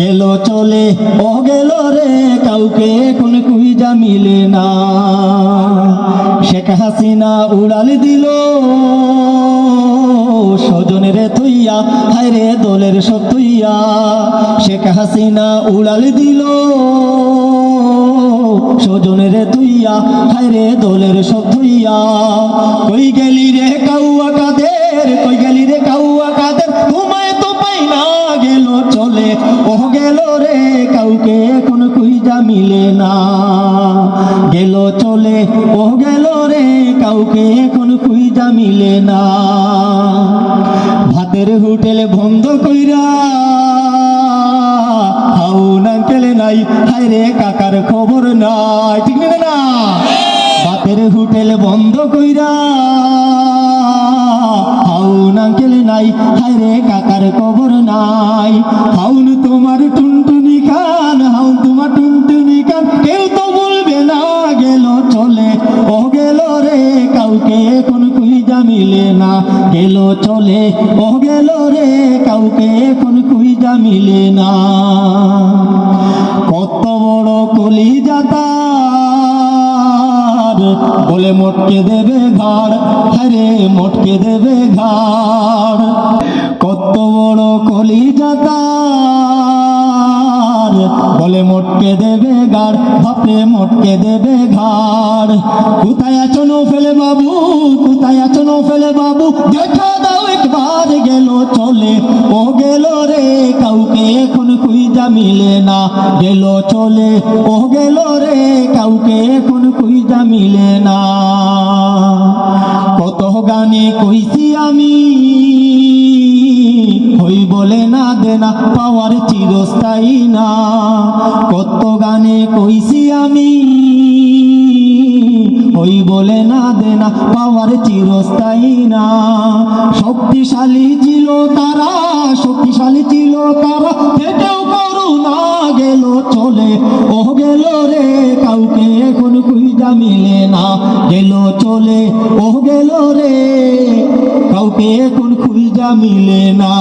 গেল চলে ও গেল রে, কাউকে কোন খুঁজা মিলে না। শেখ হাসিনা উড়াল দিল স্বজনের থইয়া, হায় রে দলের সব থইয়া। শেখ হাসিনা উড়াল দিল স্বজনের থইয়া, হায় রে দলের সব থইয়া। কই গেলি রে কাউয়া কাদের, কই গেলি রে কাউয়া কাদের, তোমায় তো পাই না। গেল চলে ও গেল রে, কাউকে কোন খুঁজা মিলে না। গেল চলে ও গেল রে, কাউকে কোন খুঁজা মিলে না। ভাতের হোটেল বন্ধ কইরা হাউন আঙ্কেল নাই, হায় রে কাকার খবর নাই। ঠিক না? ভাতের হোটেল বন্ধ কইরা হাউন আঙ্কেল নাই, হায় রে কাকার খবর নাই। হাউন তোমার টুনটুনি খান, হাউন তোমার টুনটুনি খান, কেউ তো বলবে না। গেল চলে ও গেল রে, কাউকে কোন খুঁজা মিলে না। গেল চলে ও গেল রে, কাউকে কোন খুঁজা মিলে না। কত বড় কলিজা তার, বলে মোটকে দেবে ঘাড়, হরে মোটকে দেবে ঘাড়। কত বড় কলিজা তার, বলে মোটকে দেবে ঘাড়, বাপরে মোটকে দেবে ঘাড়। কোথায় আছো নৌফেল বাবু, কোথায় আছো নৌফেল বাবু, দেখা দাও একবার। গেল চলে ও গেল রে, কাউকে এখন খুঁজা মিলে না। গেল চলে ও গেল রে, কাউকে এখন খুঁজা মিলে না। কত গানে কইছি আমি, হই বলে না দেনা, পাওয়ার চিরস্থায়ী না। কত গানে কইছি আমি, ওই বলে না দেনা, পাওয়ার চিরস্থায়ী না। শক্তিশালী ছিল তারা, শক্তিশালী ছিল তারা, থেকেও করুণা। গেল চলে ও গেল রে, কাউকে এখন খুঁজা মিলে না। গেল চলে ও গেল রে, কাউকে এখন খুঁজা মিলে না।